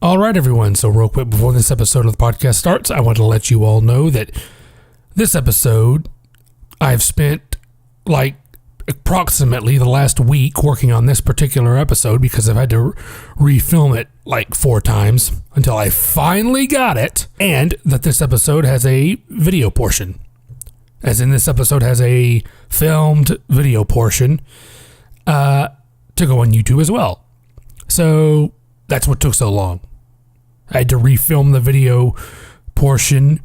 All right, everyone. So real quick before this episode of the podcast starts, I want to let you all know that this episode, I've spent like approximately the last week working on this particular episode because I've had to refilm it like 4 times until I finally got it. And that this episode has a video portion. As in, this episode has a filmed video portion to go on YouTube as well. So that's what took so long. I had to refilm the video portion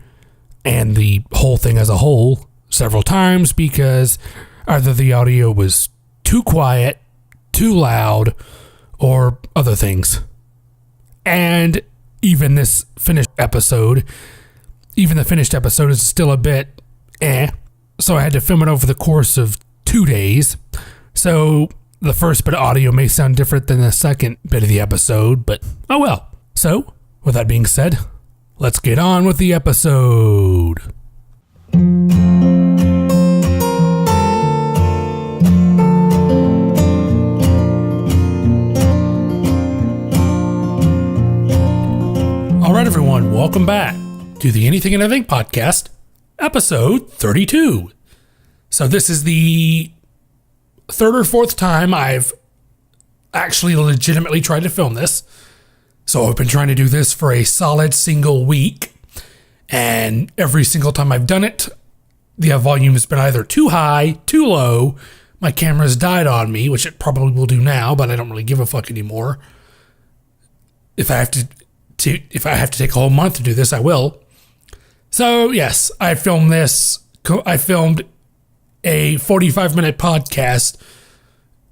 and the whole thing as a whole several times because either the audio was too quiet, too loud, or other things. And even this finished episode, even the finished episode is still a bit So I had to film it over the course of 2 days. So the first bit of audio may sound different than the second bit of the episode, but oh well. So, with that being said, let's get on with the episode. All right, everyone, welcome back to the Anything and Everything podcast, episode 32. So this is the third or fourth time I've actually legitimately tried to film this. So I've been trying to do this for a solid single week. And every single time I've done it, the volume has been either too high, too low, my camera's died on me, which it probably will do now, but I don't really give a fuck anymore. If I have to take a whole month to do this, I will. So yes, I filmed this. I filmed a 45-minute podcast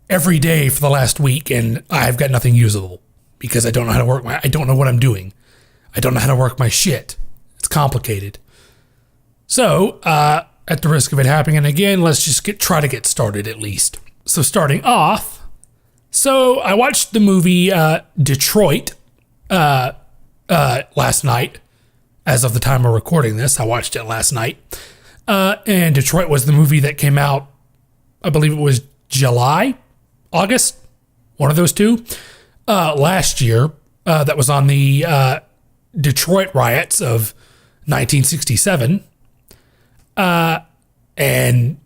every day for the last week, and I've got nothing usable because I don't know how to work I don't know what I'm doing. I don't know how to work my shit. It's complicated. So, at the risk of it happening again, let's just try to get started at least. So starting off, I watched the movie Detroit last night. As of the time of recording this, I watched it last night. And Detroit was the movie that came out, I believe it was July, August, one of those two, last year. That was on the Detroit riots of 1967. And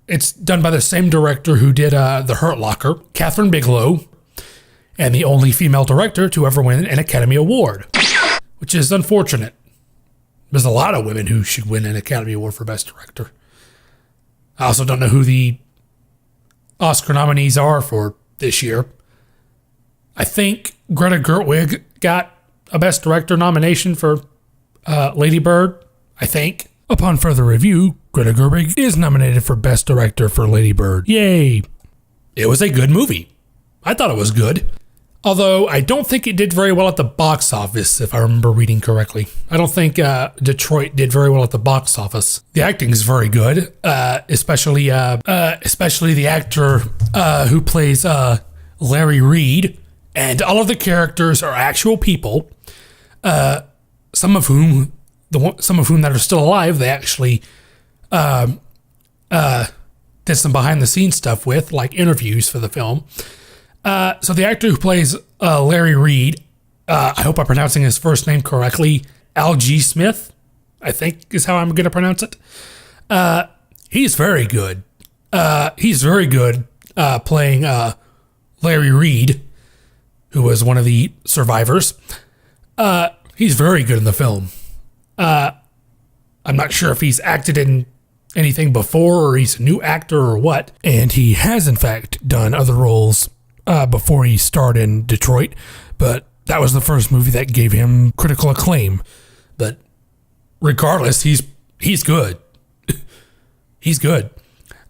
it's done by the same director who did The Hurt Locker, Catherine Bigelow, and the only female director to ever win an Academy Award, which is unfortunate. There's a lot of women who should win an Academy Award for Best Director. I also don't know who the Oscar nominees are for this year. I think Greta Gerwig got a Best Director nomination for Lady Bird, I think. Upon further review, Greta Gerwig is nominated for Best Director for Lady Bird. Yay! It was a good movie. I thought it was good. Although I don't think it did very well at the box office, if I remember reading correctly. I don't think Detroit did very well at the box office. The acting is very good, especially the actor who plays Larry Reed, and all of the characters are actual people. Some of whom that are still alive, they actually did some behind the scenes stuff with, like interviews for the film. So the actor who plays Larry Reed, I hope I'm pronouncing his first name correctly, Al G. Smith, I think is how I'm going to pronounce it. He's very good. He's very good playing Larry Reed, who was one of the survivors. He's very good in the film. I'm not sure if he's acted in anything before or he's a new actor or what. And he has, in fact, done other roles before he starred in Detroit, but that was the first movie that gave him critical acclaim. But regardless, he's good. He's good.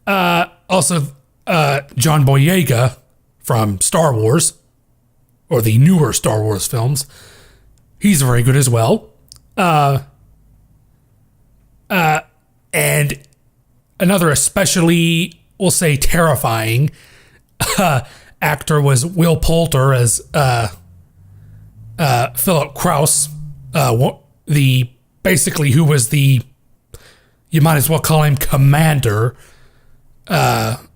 Also, John Boyega from Star Wars, or the newer Star Wars films, he's very good as well. And another especially, we'll say, terrifying actor was Will Poulter as Philip Krause, who was the, you might as well call him commander of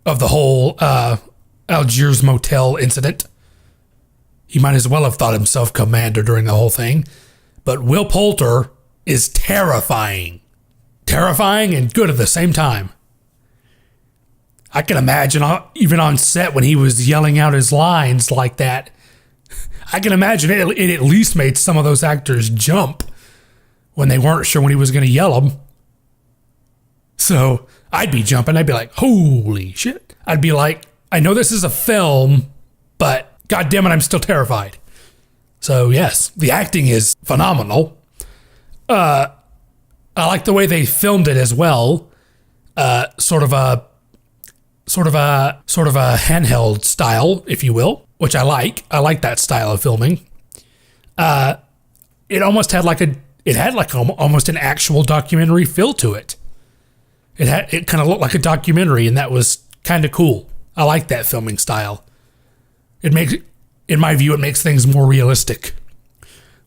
the whole Algiers Motel incident He might as well have thought himself commander during the whole thing. But Will Poulter is terrifying. Terrifying and good at the same time. I can imagine, even on set when he was yelling out his lines like that, I can imagine it at least made some of those actors jump when they weren't sure when he was going to yell them. So I'd be jumping. I'd be like, holy shit. I'd be like, I know this is a film, but God damn it, I'm still terrified. So yes, the acting is phenomenal. I like the way they filmed it as well. Sort of a handheld style, if you will, which I like. I like that style of filming. It almost had almost an actual documentary feel to it. It kind of looked like a documentary, and that was kind of cool. I like that filming style. In my view, it makes things more realistic,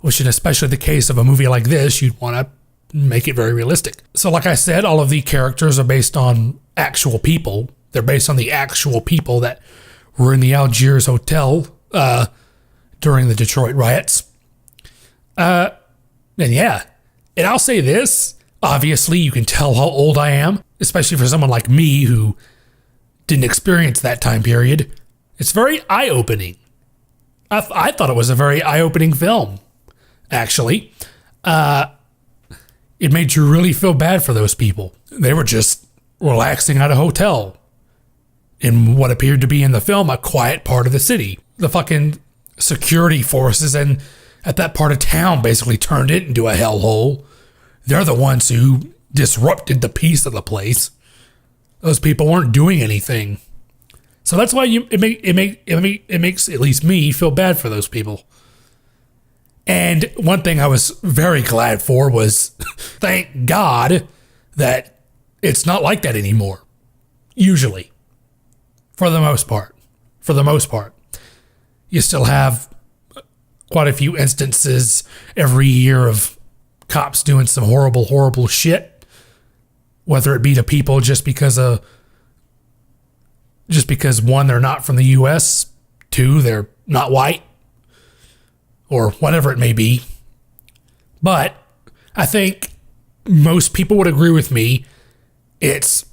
which is especially the case of a movie like this. You'd want to make it very realistic. So like I said, all of the characters are based on actual people. They're based on the actual people that were in the Algiers hotel during the Detroit riots. And I'll say this. Obviously, you can tell how old I am, especially for someone like me who didn't experience that time period. It's very eye-opening. I thought it was a very eye-opening film, actually. It made you really feel bad for those people. They were just relaxing at a hotel in what appeared to be in the film a quiet part of the city. The fucking security forces and at that part of town basically turned it into a hellhole. They're the ones who disrupted the peace of the place. Those people weren't doing anything. So that's why it makes at least me feel bad for those people. And one thing I was very glad for was, thank God that it's not like that anymore. Usually. For the most part. You still have quite a few instances every year of cops doing some horrible, horrible shit. Whether it be to people just because one, they're not from the U.S., two, they're not white, or whatever it may be. But I think most people would agree with me, it's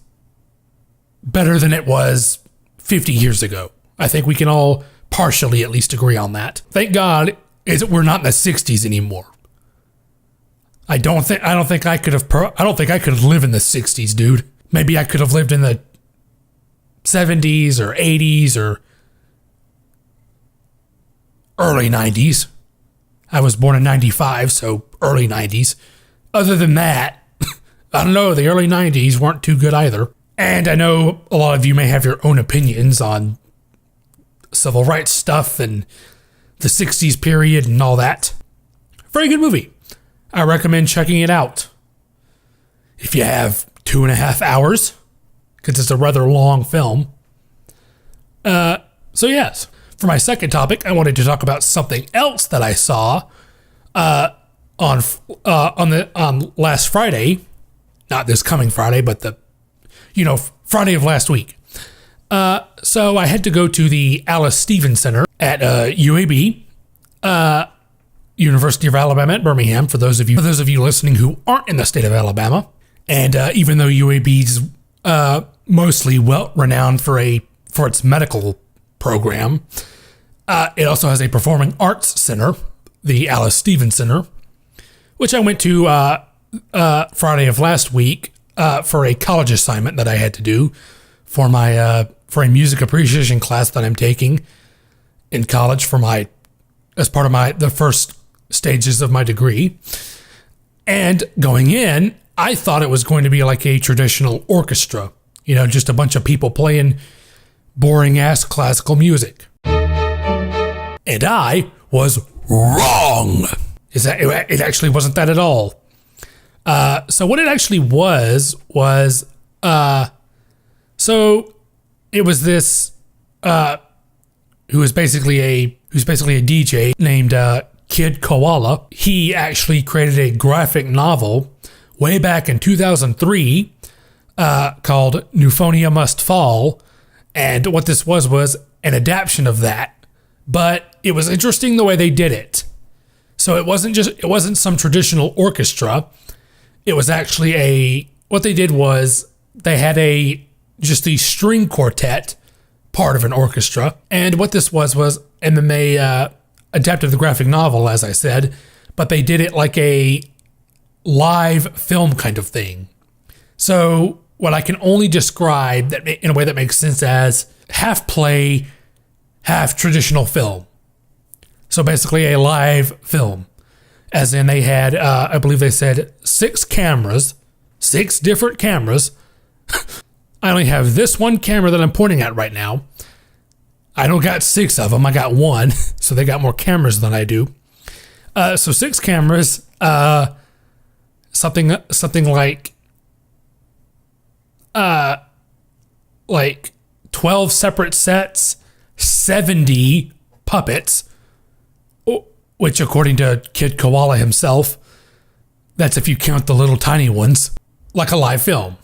better than it was 50 years ago. I think we can all partially at least agree on that. Thank God we're not in the 60s anymore. I don't think I could have lived in the 60s, dude. Maybe I could have lived in the 70s or 80s or early 90s. I was born in 95, so early 90s. Other than that, I don't know, the early 90s weren't too good either. And I know a lot of you may have your own opinions on civil rights stuff and the 60s period and all that. Very good movie. I recommend checking it out. If you have 2.5 hours, because it's a rather long film. So yes, for my second topic, I wanted to talk about something else that I saw on last Friday, not this coming Friday, but Friday of last week. So I had to go to the Alice Stevens Center at UAB, University of Alabama at Birmingham. For those of you listening who aren't in the state of Alabama, and even though UAB's mostly well renowned for its medical program, it also has a performing arts center, the Alice Stevens Center, which I went to Friday of last week for a college assignment that I had to do for a music appreciation class that I'm taking in college as part of the first stages of my degree. And going in, I thought it was going to be like a traditional orchestra, just a bunch of people playing boring ass classical music. And I was wrong. It actually wasn't that at all. So what it actually was so it was this who's basically a DJ named Kid Koala. He actually created a graphic novel way back in 2003 called Euphonia Must Fall, and what this was an adaptation of that but it was interesting the way they did it. So it wasn't some traditional orchestra. It was actually what they did was they had just the string quartet part of an orchestra. And what this was MMA adapted the graphic novel, as I said, but they did it like a live film kind of thing. So what I can only describe that in a way that makes sense as half play, half traditional film. So basically a live film. As in they had, I believe they said 6 cameras, 6 different cameras. I only have this one camera that I'm pointing at right now. I don't got 6 of them, I got 1. So they got more cameras than I do. So 6 cameras, something like 12 separate sets, 70 puppets, which according to Kid Koala himself, that's if you count the little tiny ones, like a live film.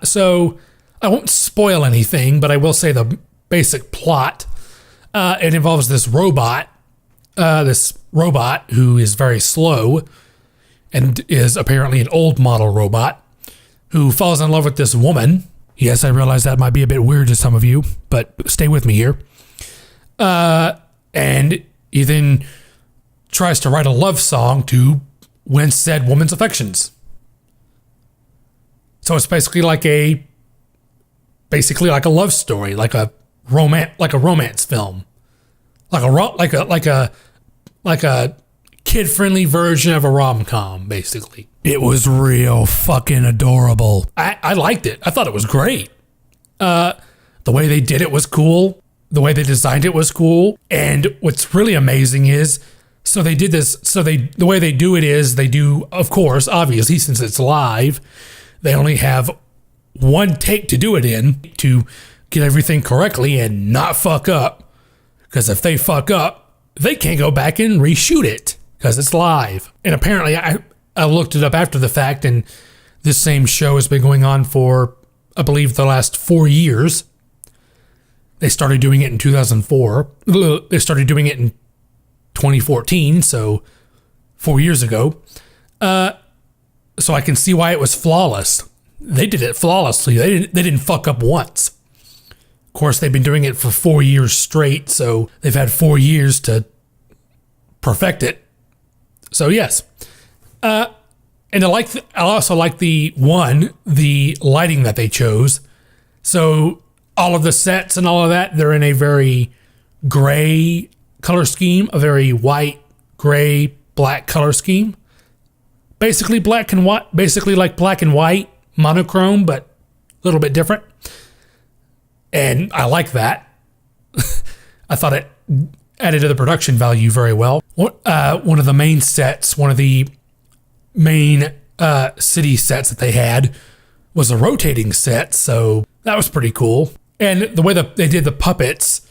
So I won't spoil anything, but I will say the basic plot. It involves this robot who is very slow and is apparently an old model robot who falls in love with this woman. Yes, I realize that might be a bit weird to some of you, but stay with me here. And he then tries to write a love song to win said woman's affections. So it's basically like a love story, like a romance film, like a kid-friendly version of a rom-com, basically. It was real fucking adorable. I liked it. I thought it was great. The way they did it was cool. The way they designed it was cool. And what's really amazing is, so they did this, the way they do it is they do, of course, obviously, since it's live, they only have one take to do it in to get everything correctly and not fuck up. Because if they fuck up, they can't go back and reshoot it because it's live. And apparently, I looked it up after the fact, and this same show has been going on for, I believe, the last 4 years. They started doing it in 2004. They started doing it in 2014, so 4 years ago. So I can see why it was flawless. They did it flawlessly. They didn't fuck up once. Of course, they've been doing it for 4 years straight, so they've had 4 years to perfect it. So yes. And I also like the lighting that they chose. So all of the sets and all of that, they're in a very gray color scheme, a very white, gray, black color scheme. Basically black and white, basically like black and white, monochrome, but a little bit different. And I like that. I thought it added to the production value very well. One of the main sets, one of the main city sets that they had was a rotating set, so that was pretty cool. And the way that they did the puppets,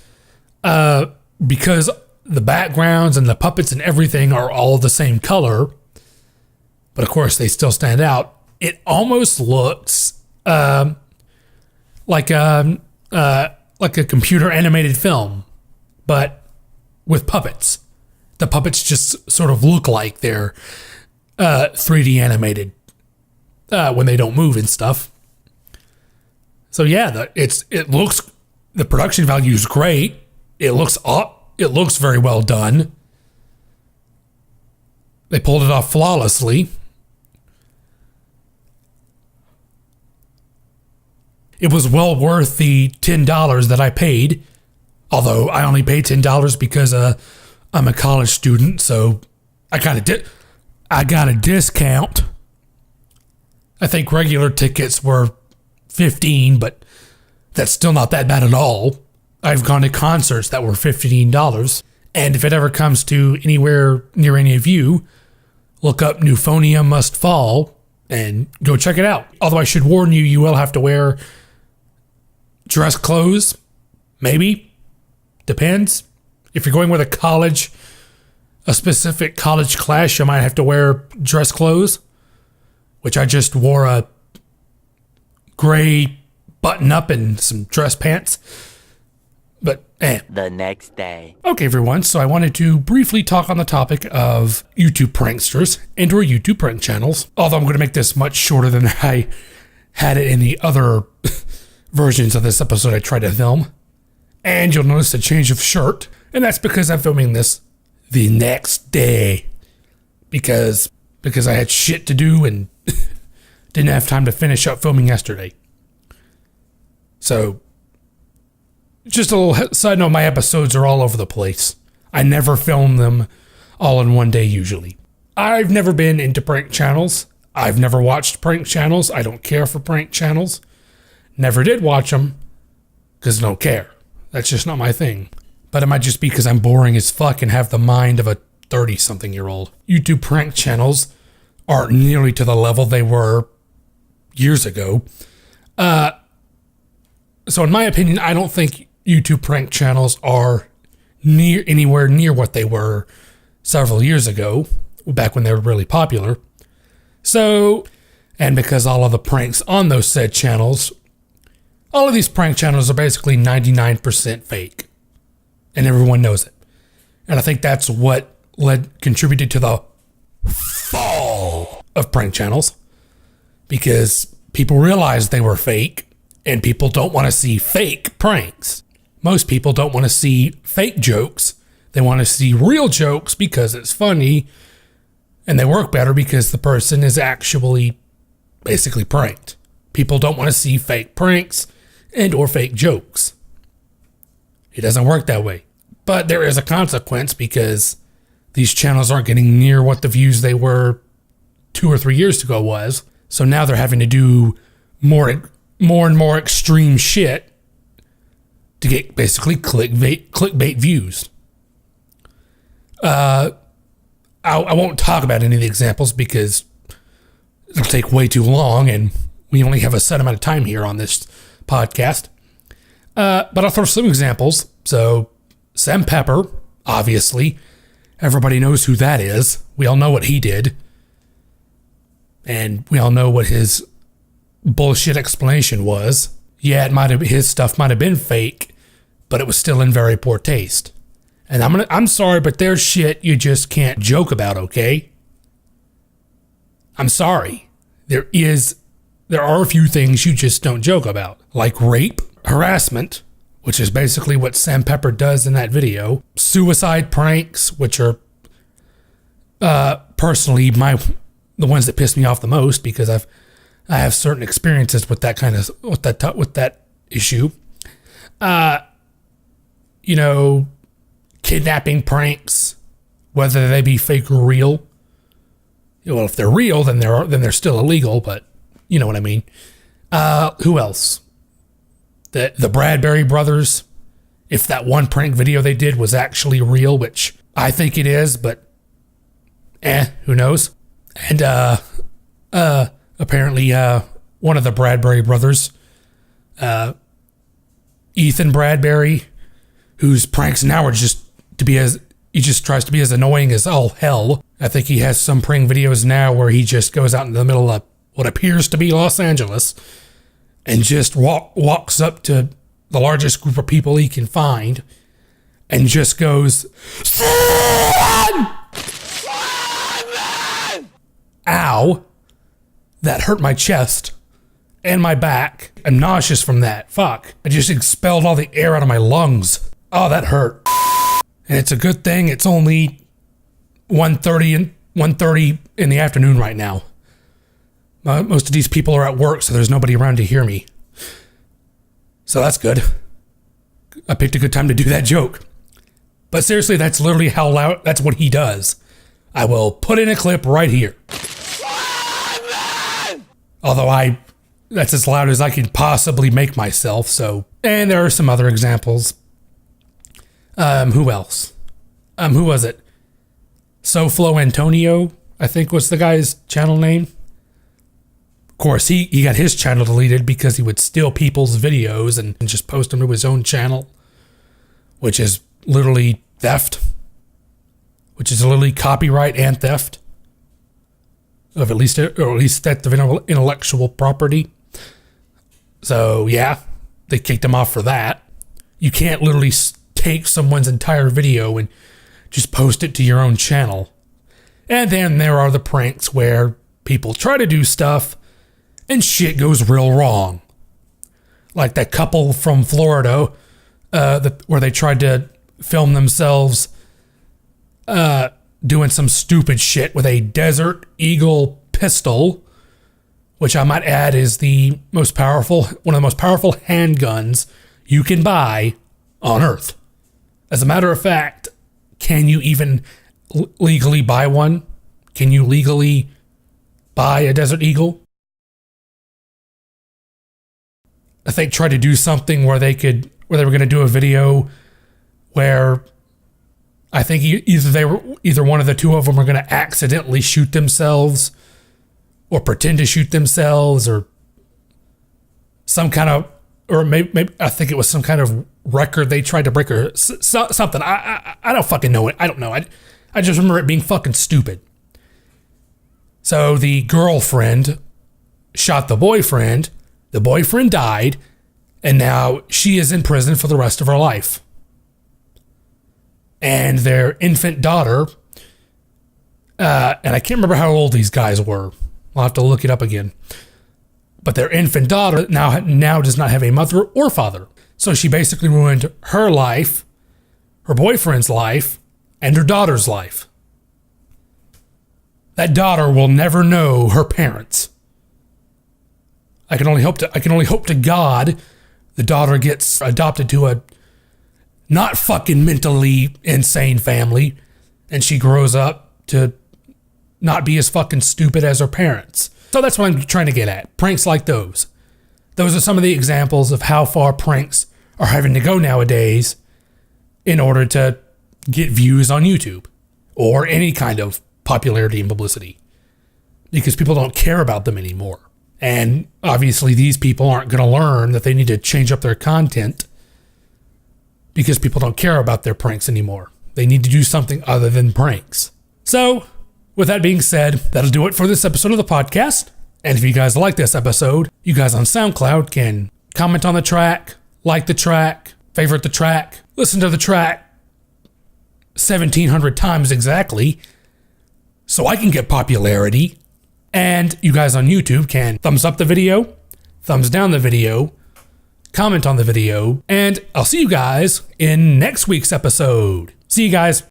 because the backgrounds and the puppets and everything are all the same color, but of course they still stand out. It almost looks like a computer animated film, but with puppets. The puppets just sort of look like they're 3D animated when they don't move and stuff. So yeah, the production value is great. It looks very well done. They pulled it off flawlessly. It was well worth the $10 that I paid, although I only paid $10 because I'm a college student, so I got a discount. I think regular tickets were $15, but that's still not that bad at all. I've gone to concerts that were $15, and if it ever comes to anywhere near any of you, look up Newphonia Must Fall and go check it out. Although I should warn you, you will have to wear dress clothes, maybe. Depends. If you're going with a specific college class, you might have to wear dress clothes, which I just wore a gray button up and some dress pants. But The next day. Okay, everyone, so I wanted to briefly talk on the topic of YouTube pranksters and or YouTube prank channels, although I'm going to make this much shorter than I had it in the other versions of this episode I tried to film. And you'll notice a change of shirt, and that's because I'm filming this the next day. Because I had shit to do and didn't have time to finish up filming yesterday. So, just a little side note, my episodes are all over the place. I never film them all in one day usually. I've never been into prank channels. I've never watched prank channels. I don't care for prank channels. Never did watch them because I don't care. That's just not my thing. But it might just be because I'm boring as fuck and have the mind of a 30-something-year-old. YouTube prank channels aren't nearly to the level they were years ago. So in my opinion, I don't think YouTube prank channels are anywhere near what they were several years ago, back when they were really popular. So, and because all of the pranks on those said channels, all of these prank channels are basically 99% fake. And everyone knows it. And I think that's what contributed to the fall of prank channels. Because people realized they were fake, and people don't want to see fake pranks. Most people don't want to see fake jokes. They want to see real jokes because it's funny, and they work better because the person is actually basically pranked. People don't want to see fake pranks and or fake jokes. It doesn't work that way. But there is a consequence because these channels aren't getting near what the views they were 2 or 3 years ago was. So now they're having to do more and more extreme shit to get basically clickbait views. I won't talk about any of the examples because it'll take way too long and we only have a set amount of time here on this podcast. But I'll throw some examples. So Sam Pepper, obviously, everybody knows who that is. We all know what he did. And we all know what his bullshit explanation was. Yeah, his stuff might have been fake, but it was still in very poor taste. And I'm sorry, but there's shit you just can't joke about, okay? I'm sorry. There are a few things you just don't joke about, like rape, harassment, which is basically what Sam Pepper does in that video, suicide pranks, which are personally the ones that piss me off the most because I have certain experiences with that issue. Kidnapping pranks, whether they be fake or real. Well, if they're real, then they're still illegal, but you know what I mean. Who else? The Bradbury brothers. If that one prank video they did was actually real, which I think it is, but who knows? And apparently one of the Bradbury brothers, Ethan Bradbury, whose pranks now are he just tries to be as annoying as all hell. I think he has some prank videos now where he just goes out in the middle of what appears to be Los Angeles and just walks up to the largest group of people he can find and just goes, ow, that hurt my chest and my back. I'm nauseous from that. Fuck. I just expelled all the air out of my lungs. Oh, that hurt. And it's a good thing it's only 1:30 in the afternoon right now. Most of these people are at work, so there's nobody around to hear me. So that's good. I picked a good time to do that joke. But seriously, that's literally how loud, that's what he does. I will put in a clip right here. Although that's as loud as I can possibly make myself, so. And there are some other examples. Who else? Who was it? SoFlo Antonio, I think was the guy's channel name. Of course, he got his channel deleted because he would steal people's videos and just post them to his own channel, which is literally theft, which is literally copyright and theft of at least theft of intellectual property. So yeah, they kicked him off for that. You can't literally take someone's entire video and just post it to your own channel. And then there are the pranks where people try to do stuff and shit goes real wrong. Like that couple from Florida where they tried to film themselves doing some stupid shit with a Desert Eagle pistol, which I might add is one of the most powerful handguns you can buy on Earth. As a matter of fact, can you even legally buy one? Can you legally buy a Desert Eagle? I think tried to do something where they were going to do a video where I think either one of the two of them were going to accidentally shoot themselves or pretend to shoot themselves or some kind of, or maybe I think it was some kind of record they tried to break or something. I don't fucking know it. I don't know. I just remember it being fucking stupid. So the girlfriend shot the boyfriend died, and now she is in prison for the rest of her life. And their infant daughter, and I can't remember how old these guys were. I'll have to look it up again. But their infant daughter now does not have a mother or father. So she basically ruined her life, her boyfriend's life, and her daughter's life. That daughter will never know her parents. I can only hope to God the daughter gets adopted to a not fucking mentally insane family and she grows up to not be as fucking stupid as her parents. So that's what I'm trying to get at. Pranks like those. Those are some of the examples of how far pranks are having to go nowadays in order to get views on YouTube or any kind of popularity and publicity, because people don't care about them anymore. And obviously these people aren't going to learn that they need to change up their content because people don't care about their pranks anymore. They need to do something other than pranks. So, with that being said, that'll do it for this episode of the podcast. And if you guys like this episode, you guys on SoundCloud can comment on the track, like the track, favorite the track, listen to the track 1,700 times exactly so I can get popularity. And you guys on YouTube can thumbs up the video, thumbs down the video, comment on the video, and I'll see you guys in next week's episode. See you guys.